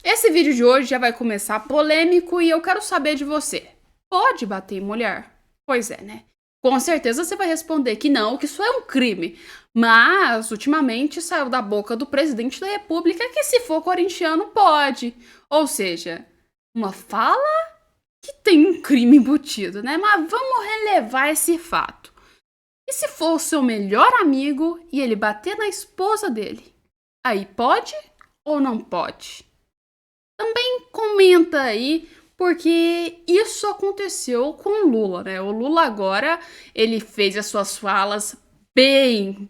Esse vídeo de hoje já vai começar polêmico e eu quero saber de você. Pode bater em mulher? Pois é, né? Com certeza você vai responder que não, que isso é um crime. Mas, ultimamente, saiu da boca do presidente da República que se for corintiano, pode. Ou seja, uma fala que tem um crime embutido, né? Mas vamos relevar esse fato. E se for o seu melhor amigo e ele bater na esposa dele? Aí pode ou não pode? Também comenta aí, porque isso aconteceu com o Lula, né? O Lula agora, ele fez as suas falas bem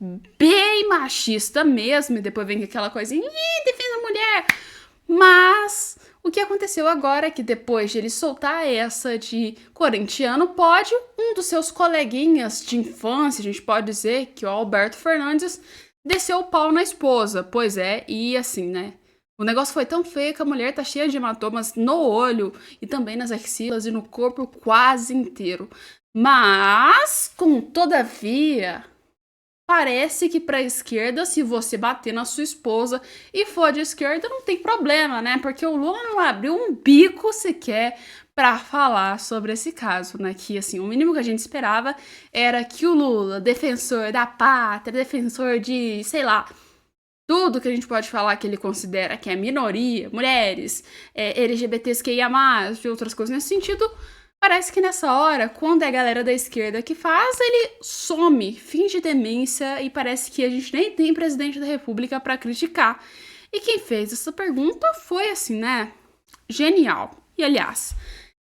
machista mesmo, e depois vem aquela coisinha, defenda a mulher. Mas o que aconteceu agora é que depois de ele soltar essa de corintiano, pode um dos seus coleguinhas de infância, a gente pode dizer que o Alberto Fernandes desceu o pau na esposa. Pois é, e assim, né? O negócio foi tão feio que a mulher tá cheia de hematomas no olho e também nas axilas e no corpo quase inteiro. Mas, com todavia, parece que pra esquerda, se você bater na sua esposa e for de esquerda, não tem problema, né? Porque o Lula não abriu um bico sequer pra falar sobre esse caso, né? Que, assim, o mínimo que a gente esperava era que o Lula, defensor da pátria, defensor de, sei lá, tudo que a gente pode falar que ele considera que é minoria, mulheres, LGBTQIA+, de outras coisas nesse sentido, parece que nessa hora, quando é a galera da esquerda que faz, ele some, finge demência e parece que a gente nem tem presidente da república pra criticar. E quem fez essa pergunta foi assim, né? Genial. E aliás,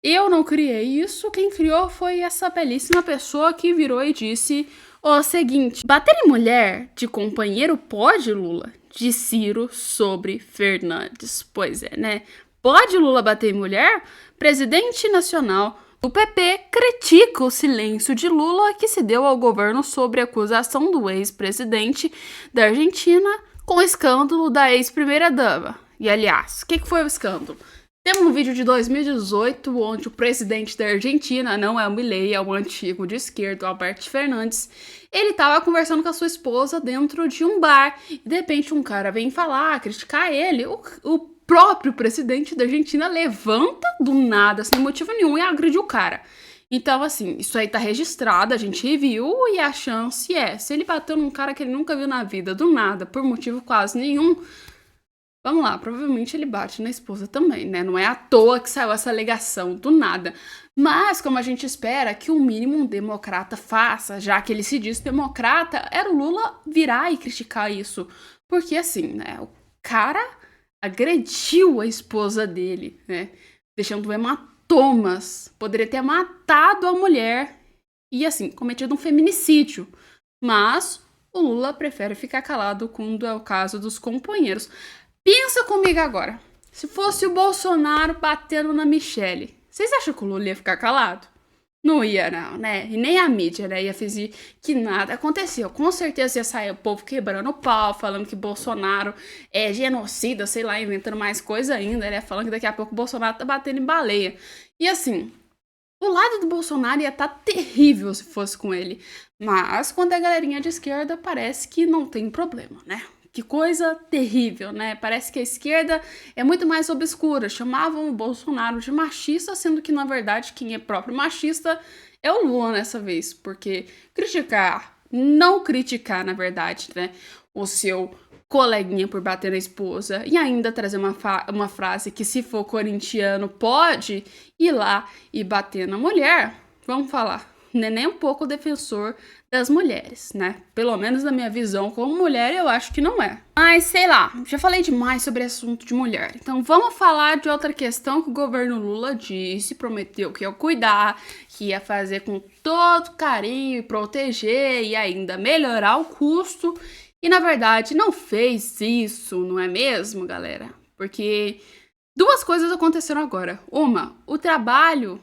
eu não criei isso, quem criou foi essa belíssima pessoa que virou e disse o seguinte: bater em mulher de companheiro pode, Lula? De Ciro sobre Fernandes. Pois é, né? Pode Lula bater em mulher? Presidente nacional do PP critica o silêncio de Lula que se deu ao governo sobre a acusação do ex-presidente da Argentina com o escândalo da ex-primeira-dama. E aliás, o que foi o escândalo? Temos um vídeo de 2018 onde o presidente da Argentina, não é o Milei, é o antigo de esquerda, o Alberto Fernandes, ele tava conversando com a sua esposa dentro de um bar e de repente um cara vem falar, criticar ele, o próprio presidente da Argentina levanta do nada, sem motivo nenhum, e agride o cara. Então, assim, isso aí tá registrado, a gente viu, e a chance é, se ele bateu num cara que ele nunca viu na vida, do nada, por motivo quase nenhum, vamos lá, provavelmente ele bate na esposa também, né? Não é à toa que saiu essa alegação do nada. Mas, como a gente espera que o mínimo um democrata faça, já que ele se diz democrata, era o Lula virar e criticar isso. Porque, assim, né? O cara agrediu a esposa dele, né? Deixando hematomas. Poderia ter matado a mulher e, assim, cometido um feminicídio. Mas o Lula prefere ficar calado quando é o caso dos companheiros. Pensa comigo agora. Se fosse o Bolsonaro batendo na Michelle, vocês acham que o Lula ia ficar calado? Não ia, não, né? E nem a mídia, né? Ia fingir que nada aconteceu. Com certeza ia sair o povo quebrando o pau, falando que Bolsonaro é genocida, sei lá, inventando mais coisa ainda, né? Falando que daqui a pouco o Bolsonaro tá batendo em baleia. E assim, o lado do Bolsonaro ia estar terrível se fosse com ele. Mas quando é galerinha de esquerda, parece que não tem problema, né? Que coisa terrível, né? Parece que a esquerda é muito mais obscura. Chamavam o Bolsonaro de machista, sendo que, na verdade, quem é próprio machista é o Lula nessa vez. Porque criticar, não criticar, na verdade, né? O seu coleguinha por bater na esposa e ainda trazer uma frase que, se for corintiano, pode ir lá e bater na mulher, vamos falar, não é nem um pouco defensor das mulheres, né? Pelo menos na minha visão como mulher, eu acho que não é. Mas sei lá, já falei demais sobre assunto de mulher. Então vamos falar de outra questão que o governo Lula disse, prometeu que ia cuidar, que ia fazer com todo carinho e proteger e ainda melhorar o custo. E na verdade não fez isso, não é mesmo, galera? Porque duas coisas aconteceram agora. Uma, o trabalho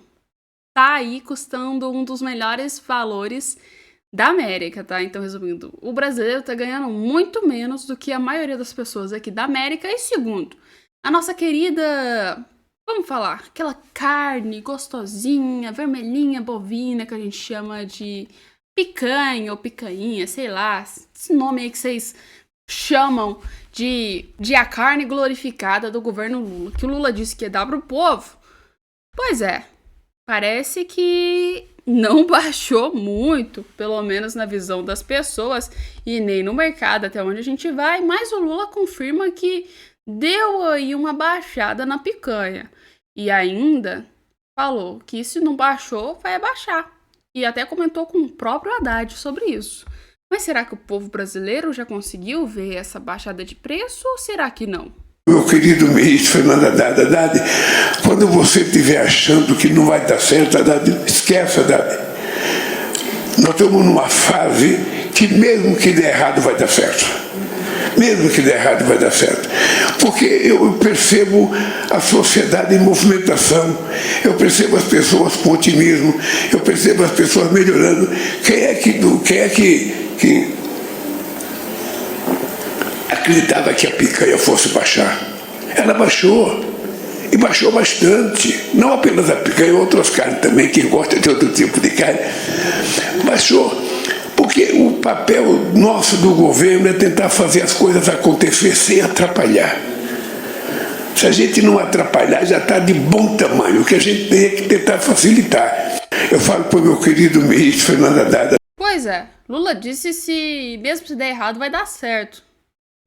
tá aí custando um dos melhores valores da América, tá? Então, resumindo, o brasileiro tá ganhando muito menos do que a maioria das pessoas aqui da América. E segundo, a nossa querida, vamos falar, aquela carne gostosinha, vermelhinha, bovina, que a gente chama de picanha ou picanha, sei lá, esse nome aí que vocês chamam de a carne glorificada do governo Lula, que o Lula disse que ia dar pro povo. Pois é, parece que não baixou muito, pelo menos na visão das pessoas e nem no mercado até onde a gente vai, mas o Lula confirma que deu aí uma baixada na picanha e ainda falou que se não baixou, vai abaixar. E até comentou com o próprio Haddad sobre isso. Mas será que o povo brasileiro já conseguiu ver essa baixada de preço ou será que não? Meu querido ministro Fernando Haddad, quando você estiver achando que não vai dar certo, Haddad, esquece, Haddad. Nós estamos numa fase que mesmo que der errado vai dar certo. Mesmo que der errado vai dar certo. Porque eu percebo a sociedade em movimentação, eu percebo as pessoas com otimismo, eu percebo as pessoas melhorando. Quem é que acreditava que a picanha fosse baixar? Ela baixou, e baixou bastante. Não apenas a picanha, outras carnes também, quem gosta de outro tipo de carne. Baixou, porque o papel nosso do governo é tentar fazer as coisas acontecer sem atrapalhar. Se a gente não atrapalhar, já está de bom tamanho. O que a gente tem é que tentar facilitar. Eu falo para o meu querido ministro Fernando Haddad. Pois é, Lula disse se mesmo se der errado vai dar certo.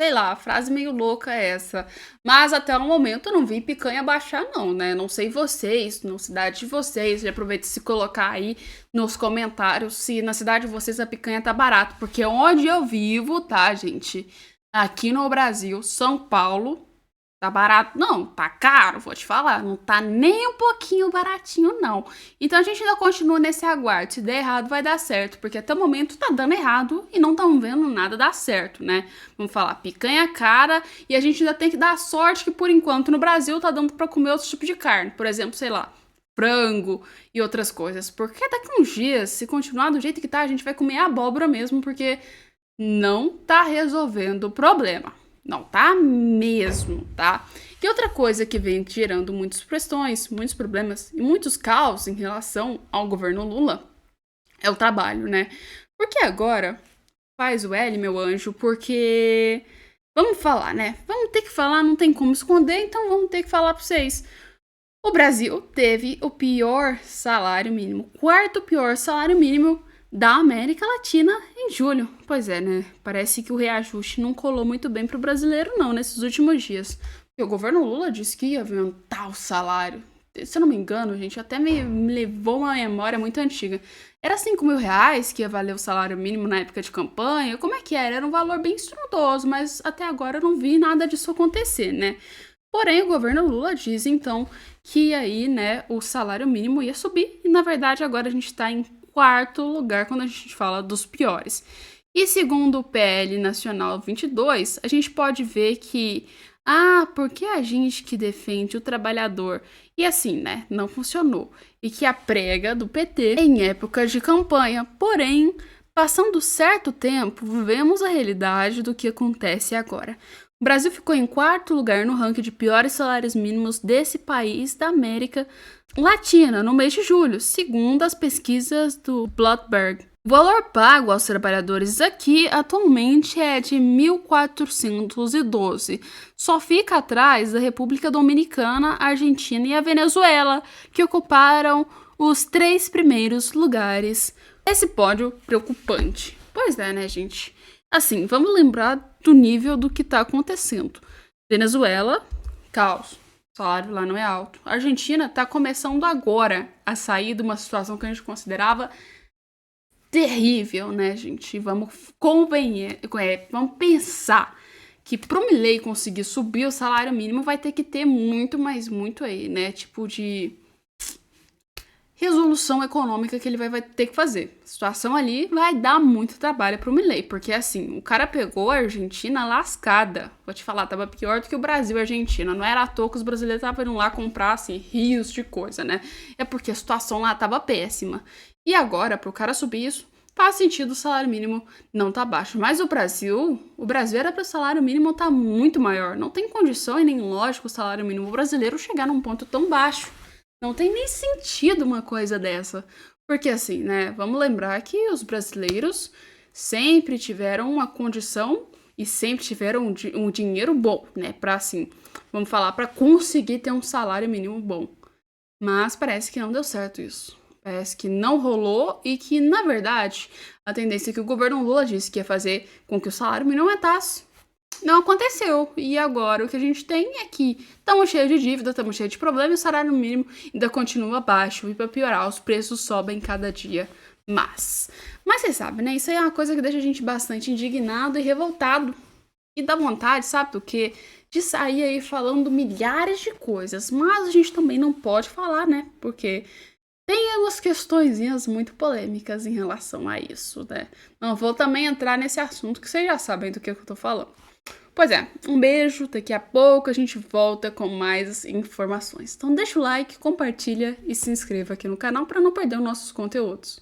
Sei lá, frase meio louca essa. Mas até o momento eu não vi picanha baixar não, né? Não sei vocês, na cidade de vocês. Já aproveita se colocar aí nos comentários se na cidade de vocês a picanha tá barato. Porque onde eu vivo, tá, gente? Aqui no Brasil, São Paulo, tá barato? Não, tá caro, vou te falar. Não tá nem um pouquinho baratinho, não. Então a gente ainda continua nesse aguardo. Se der errado, vai dar certo. Porque até o momento tá dando errado e não estamos vendo nada dar certo, né? Vamos falar, picanha cara. E a gente ainda tem que dar sorte que, por enquanto, no Brasil tá dando pra comer outros tipos de carne. Por exemplo, sei lá, frango e outras coisas. Porque daqui uns dias, se continuar do jeito que tá, a gente vai comer abóbora mesmo. Porque não tá resolvendo o problema. Não tá mesmo, tá? E outra coisa que vem gerando muitas questões, muitos problemas e muitos caos em relação ao governo Lula é o trabalho, né? Porque agora, faz o L, meu anjo, porque vamos falar, né? Vamos ter que falar, não tem como esconder, então vamos ter que falar pra vocês. O Brasil teve o pior salário mínimo, quarto pior salário mínimo da América Latina em julho. Pois é, né? Parece que o reajuste não colou muito bem pro brasileiro, não, nesses últimos dias. E o governo Lula disse que ia aumentar o salário. Se eu não me engano, gente, até me levou uma memória muito antiga. Era 5 mil reais que ia valer o salário mínimo na época de campanha? Como é que era? Era um valor bem estrondoso, mas até agora eu não vi nada disso acontecer, né? Porém, o governo Lula diz, então, que aí, né, o salário mínimo ia subir. E, na verdade, agora a gente tá em quarto lugar quando a gente fala dos piores. E segundo o PL Nacional 22, a gente pode ver que, porque a gente que defende o trabalhador, e assim, né, não funcionou, e que a prega do PT em épocas de campanha, porém, passando certo tempo, vemos a realidade do que acontece agora. O Brasil ficou em quarto lugar no ranking de piores salários mínimos desse país da América Latina no mês de julho, segundo as pesquisas do Bloomberg. O valor pago aos trabalhadores aqui atualmente é de 1.412. Só fica atrás da República Dominicana, Argentina e a Venezuela, que ocuparam os 3 primeiros lugares. Esse pódio preocupante. Pois é, né, gente? Assim, vamos lembrar do nível do que tá acontecendo. Venezuela, caos. O salário lá não é alto. A Argentina tá começando agora a sair de uma situação que a gente considerava terrível, né, gente? Vamos vamos pensar que pro Milei conseguir subir o salário mínimo vai ter que ter muito, mas muito aí, né? Tipo de resolução econômica que ele vai ter que fazer. A situação ali vai dar muito trabalho pro Milei, porque assim, o cara pegou a Argentina lascada. Vou te falar, tava pior do que o Brasil e a Argentina. Não era à toa que os brasileiros estavam indo lá comprar, assim, rios de coisa, né? É porque a situação lá tava péssima. E agora, pro cara subir isso, faz sentido o salário mínimo não tá baixo. Mas o Brasil era para o salário mínimo tá muito maior. Não tem condição e nem lógico o salário mínimo brasileiro chegar num ponto tão baixo. Não tem nem sentido uma coisa dessa. Porque assim, né, vamos lembrar que os brasileiros sempre tiveram uma condição e sempre tiveram um dinheiro bom, né? Pra assim, vamos falar, pra conseguir ter um salário mínimo bom. Mas parece que não deu certo isso. Parece que não rolou e que, na verdade, a tendência que o governo Lula disse que ia fazer com que o salário mínimo aumentasse não aconteceu. E agora o que a gente tem é que estamos cheios de dívida, estamos cheios de problemas e o salário mínimo ainda continua baixo. E para piorar, os preços sobem cada dia mais. Mas vocês sabem, né? Isso aí é uma coisa que deixa a gente bastante indignado e revoltado. E dá vontade, sabe do quê? De sair aí falando milhares de coisas. Mas a gente também não pode falar, né? Porque tem umas questõezinhas muito polêmicas em relação a isso, né? Não vou também entrar nesse assunto que vocês já sabem do que eu tô falando. Pois é, um beijo, daqui a pouco a gente volta com mais informações. Então deixa o like, compartilha e se inscreva aqui no canal para não perder os nossos conteúdos.